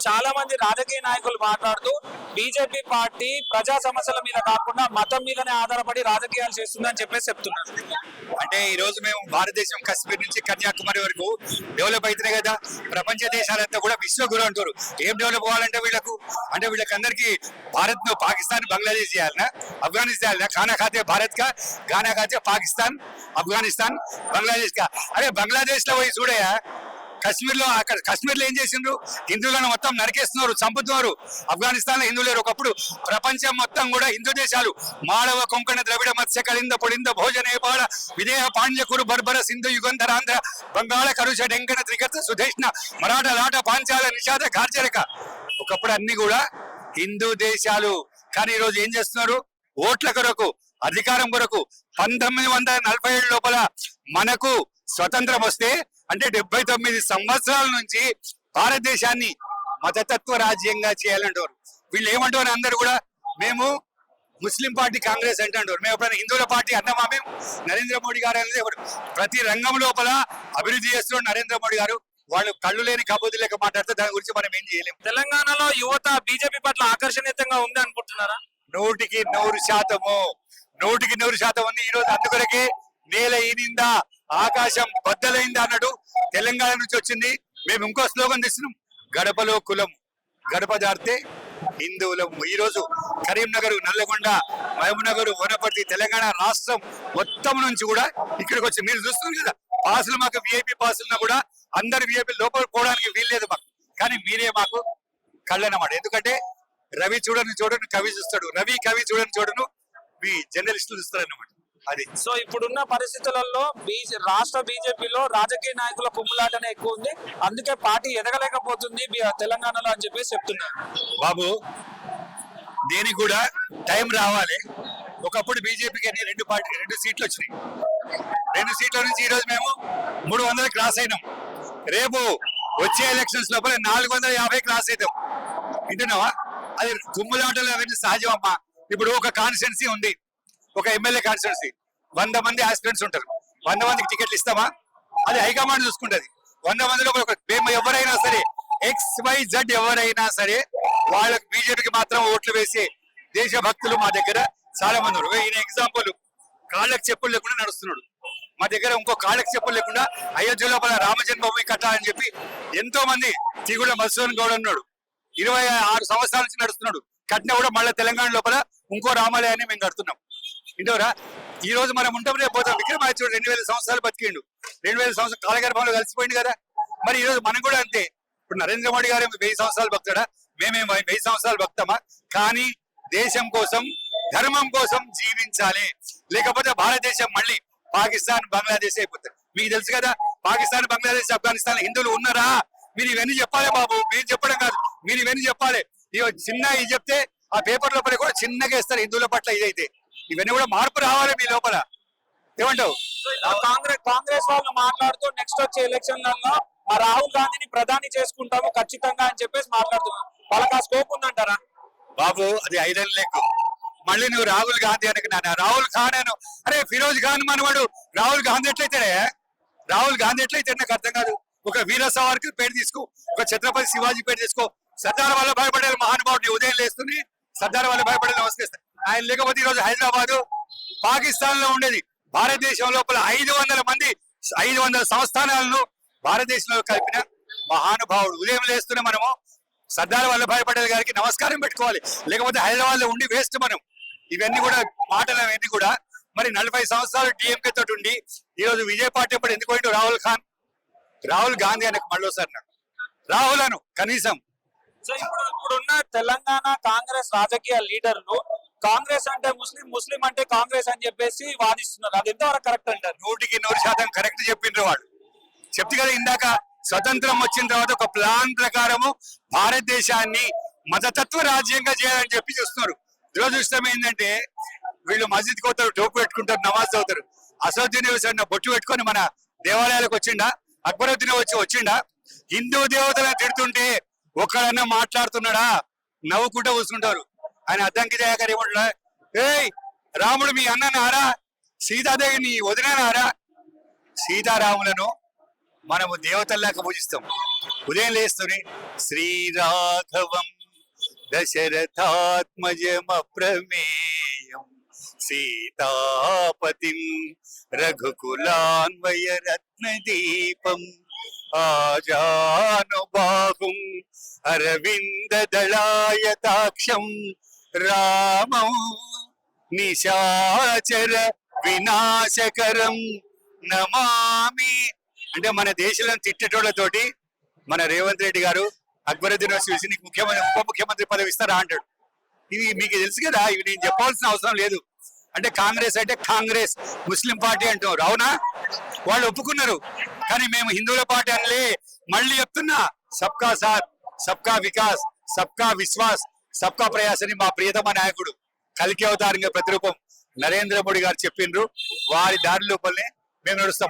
చాలా మంది రాజకీయ నాయకులు మాట్లాడుతూ బీజేపీ పార్టీ ప్రజా సమస్యల మీద కాకుండా మతం మీదనే ఆధారపడి రాజకీయాలు చేస్తుందని చెప్పేసి చెప్తున్నారు. అంటే ఈ రోజు మేము భారతదేశం కశ్మీర్ నుంచి కన్యాకుమారి వరకు డెవలప్ అవుతున్నాయి కదా. ప్రపంచ దేశాలంతా కూడా విశ్వగురు అంటారు. ఏం డెవలప్ అవ్వాలంటే వీళ్ళకి అందరికి భారత్ ను పాకిస్తాన్ బంగ్లాదేశ్ చేయాలనా, అఫ్ఘానిస్తాన్ చేయాలనా? खाना खाते भारत का, गाना खाते पाकिस्तान, अफगानिस्तान, బంగ్లాదేశ్ కా. అరే బంగ్లాదేశ్ లో పోయి చూడయా, కశ్మీర్ లో ఏం చేసిండ్రు? హిందువులను మొత్తం నరికేస్తున్నారు, చంపుతున్నారు. ఆఫ్ఘనిస్తాన్ లో హిందువులు లేరు. ఒకప్పుడు ప్రపంచం మొత్తం కూడా హిందూ దేశాలు మాళవ, కొంకణ, ద్రవిడ, మత్స్య, కళింద, పొడింద, భోజ, నేపాళ, విదేహ, పాండ్యకురు, బర్బర, సింధు, యుగంధర, ఆంధ్ర, బంగాళ, కరుష, డెంకణ, త్రికత, సుధేష్ణ, మరాఠ, లాట, పాంచాల, నిషాద, గార్జరక, ఒకప్పుడు అన్ని కూడా హిందూ దేశాలు. కానీ ఈ రోజు ఏం చేస్తున్నారు? ఓట్ల కొరకు, అధికారం కొరకు 1947 లోపల మనకు స్వతంత్రం వస్తే, అంటే 79 సంవత్సరాల నుంచి భారతదేశాన్ని మతతత్వ రాజ్యంగా చేయాలంటారు. వీళ్ళు ఏమంటారు? అందరూ కూడా మేము ముస్లిం పార్టీ కాంగ్రెస్ అంటారు. మేము ఎప్పుడైనా హిందువుల పార్టీ అన్నామా? మేము నరేంద్ర మోడీ గారు అనేది ప్రతి రంగం లోపల అభివృద్ధి చేస్తున్నారు నరేంద్ర మోడీ గారు. వాళ్ళు కళ్ళు లేని కబోది లేక మాట్లాడితే దాని గురించి మనం ఏం చేయలేము. తెలంగాణలో యువత బీజేపీ పట్ల ఆకర్షణీయంగా ఉంది అనుకుంటున్నారా? 100% ఉంది. ఈ రోజు అందుకొరకే నేల ఈనిందా, ఆకాశం బద్దలైందా అన్నట్టు తెలంగాణ నుంచి వచ్చింది. మేము ఇంకో స్లోగన్ తెస్తున్నాం, గడపలో కులం, గడప దాటితే హిందువులం. ఈ రోజు కరీంనగర్, నల్లగొండ, మహబూబ్నగర్, వనపర్తి, తెలంగాణ రాష్ట్రం మొత్తం నుంచి కూడా ఇక్కడికి వచ్చి మీరు చూస్తున్నారు కదా. పాసులు మాకు విఐపి పాసులున్నా కూడా అందరు విఐపి లోపల పోవడానికి వీల్లేదు మాకు. కానీ మీరే మాకు కళ్ళనమాట. ఎందుకంటే రవి చూడను కవి చూస్తాడు, రవి కవి చూడను మీ జర్నలిస్టులు చూస్తారు అన్నమాట. అది సో ఇప్పుడున్న పరిస్థితులలో రాష్ట్ర బీజేపీలో రాజకీయ నాయకుల కుమ్ములాటనే ఎక్కువ ఉంది, అందుకే పార్టీ ఎదగలేకపోతుంది తెలంగాణలో అని చెప్పేసి చెప్తున్నారు. బాబు, దేనికి కూడా టైం రావాలి. ఒకప్పుడు బీజేపీకి 2 సీట్లు వచ్చినాయి. 2 సీట్ల నుంచి ఈ రోజు మేము 300 క్రాస్ అయినాం. రేపు వచ్చే ఎలక్షన్స్ లోపల 450 క్రాస్ అవుతాం. వింటున్నావా? అది కుమ్ములాటలు అవన్నీ సహజం అమ్మా. ఇప్పుడు ఒక కాన్స్టిట్యున్సీ ఉంది, ఒక ఎమ్మెల్యే కాన్స్టిట్యున్సీ, 100 మంది ఆస్పిరెంట్స్ ఉంటారు. 100 మందికి టికెట్లు ఇస్తామా? అది హైకమాండ్ చూసుకుంటది. 100 మందిలో మేము ఎవరైనా సరే, XYZ ఎవరైనా సరే, వాళ్ళకి బీజేపీకి మాత్రం ఓట్లు వేసే దేశభక్తులు మా దగ్గర చాలా మంది ఉన్నారు. ఈయన ఎగ్జాంపుల్, కాళ్ళకి చెప్పులు లేకుండా నడుస్తున్నాడు. మా దగ్గర ఇంకో కాళ్ళకి చెప్పులు లేకుండా అయోధ్య లోపల రామ జన్మభూమి కట్టాలని చెప్పి ఎంతో మంది, తిగుడ మధుసూదన్ గౌడ్ అన్నాడు, 26 సంవత్సరాల నుంచి నడుస్తున్నాడు. కట్టినా కూడా మళ్ళీ తెలంగాణ లోపల ఇంకో రామాలయాన్ని మేము కడుతున్నాం. ఇంటోరా, ఈ రోజు మనం ఉంటాం, రేపు పోతాం. విక్రమాదిత్యుడు 2000 సంవత్సరాలు బతికిండు, 2000 సంవత్సరాలు కాలగర్భంలో కలిసిపోయింది కదా. మరి ఈ రోజు మనం కూడా అంతే. ఇప్పుడు నరేంద్ర మోడీ గారు 1000 సంవత్సరాలు భక్తాడా? మేమేం 1000 సంవత్సరాలు భక్తమా? కానీ దేశం కోసం, ధర్మం కోసం జీవించాలి. లేకపోతే భారతదేశం మళ్ళీ పాకిస్తాన్, బంగ్లాదేశ్ అయిపోతుంది. మీకు తెలుసు కదా, పాకిస్తాన్, బంగ్లాదేశ్, ఆఫ్ఘనిస్తాన్ హిందువులు ఉన్నారా? మీరు ఇవన్నీ చెప్పాలి బాబు. మీరు చెప్పడం కాదు, మీరు ఇవన్నీ చెప్పాలి. చిన్న ఇది చెప్తే ఆ పేపర్ లోపల కూడా చిన్నగా ఇస్తారు హిందువుల పట్ల. ఇదైతే ఇవన్నీ కూడా మార్పు రావాలి మీ లోపల. ఏమంటావు? కాంగ్రెస్ వాళ్ళు మాట్లాడుతూ నెక్స్ట్ వచ్చే ఎలక్షన్లలో రాహుల్ గాంధీని ప్రధాని చేసుకుంటాము ఖచ్చితంగా అని చెప్పేసి మాట్లాడుతున్నారు. వాళ్ళకి ఆ స్కోప్ ఉందంటారా? బాబు, అది 5 ఏళ్ళ లెక్క. మళ్ళీ నువ్వు రాహుల్ గాంధీ అనకు నాన్న, రాహుల్ ఖాన్ అను. అరే ఫిరోజ్ ఖాన్ మనవాడు రాహుల్ గాంధీ ఎట్లయితే నాకు అర్థం కాదు. ఒక వీర సావర్కర్ పేరు తీసుకో, ఒక ఛత్రపతి శివాజీ పేరు తీసుకో, సర్దార్ వల్లభాయ్ పటేల్ మహానుభావుడిని ఉదయం లేస్తుంది, సర్దార్ వల్లభాయ్ పటేల్ నమస్కరిస్తారు. ఆయన లేకపోతే ఈ రోజు హైదరాబాద్ పాకిస్తాన్ లో ఉండేది. భారతదేశం లోపల 500 సంస్థానాలను భారతదేశంలో కలిపిన మహానుభావుడు. ఉదయం లేస్తూనే మనము సర్దార్ వల్లభాయ్ పటేల్ గారికి నమస్కారం పెట్టుకోవాలి, లేకపోతే హైదరాబాద్ లో ఉండి వేస్ట్ మనం. ఇవన్నీ కూడా మాటలు అవన్నీ కూడా. మరి 40 సంవత్సరాలు డిఎంకే తోటి ఉండి ఈ రోజు విజయ్ పార్టీ ఇప్పుడు ఎందుకు పోయిండు? రాహుల్ గాంధీ అనకు మళ్ళీసారి నాకు రాహుల్ అను కనీసం. సో ఇప్పుడున్న తెలంగాణ కాంగ్రెస్ రాజకీయ లీడర్లు కాంగ్రెస్ అంటే ముస్లిం అంటే కాంగ్రెస్ అని చెప్పేసి వాదిస్తున్నారు. అది ఎంతవరకు కరెక్ట్ అంటారు? 100% కరెక్ట్ చెప్పిండ్రు వాళ్ళు. చెప్తే కదా ఇందాక, స్వతంత్రం వచ్చిన తర్వాత ఒక ప్లాన్ ప్రకారము భారతదేశాన్ని మతతత్వ రాజ్యంగా చేయాలని చెప్పి చూస్తున్నారు. దురదృష్టం ఏంటంటే వీళ్ళు మస్జిద్ పోతారు, టోపు పెట్టుకుంటారు, నమాజ్ చదువుతారు. అసదుద్దీన్ బొట్టు పెట్టుకొని మన దేవాలయాలకు వచ్చిండా? అక్బరుద్దీన్ వచ్చిండా? హిందూ దేవతలను తిడుతుంటే ఒక్కడన్నా మాట్లాడుతున్నాడా? నవ్వుకుంటూ కూర్చుంటారు. ఆయన అద్దంకి దయాకర్ ఏమంటున్నా, ఏయ్ రాముడు మీ అన్న నారా, సీతాదేవి నీ వదిన నారా? సీతారాములను మనము దేవతల్లాగా పూజిస్తాం. ఉదయం లేస్తూనే శ్రీరాఘవం దశరథాత్మజమప్రమేయం సీతాపతిం రఘుకులాన్వయ రత్నదీపం ఆజానుబాహుం అరవిందదళాయతాక్షం రామం నిశాచర వినాశకరం నమామి. అంటే మన దేశంలో తిట్టేటోళ్లతోటి మన రేవంత్ రెడ్డి గారు అక్బరుద్దీన్ యూనివర్సిటీకి ముఖ్యమంత్రి ఉప ముఖ్యమంత్రి పదవి ఇస్తారా అంటాడు. ఇవి మీకు తెలుసు కదా, ఇవి నేను చెప్పాల్సిన అవసరం లేదు. అంటే కాంగ్రెస్ అంటే కాంగ్రెస్ ముస్లిం పార్టీ అంటున్నారు, అవునా? వాళ్ళు ఒప్పుకున్నారు, కానీ మేము హిందువుల పార్టీ అనలే. మళ్ళీ చెప్తున్నా, సబ్కా సాత్ సబ్కా వికాస్ సబ్కా విశ్వాస్ సబ్కా ప్రయాస్ అని మా ప్రియతమ నాయకుడు కల్కి అవతారంగా ప్రతిరూపం నరేంద్ర మోడీ గారు చెప్పిండ్రు. వారి దారి లోపలనే మేము నడుస్తాం.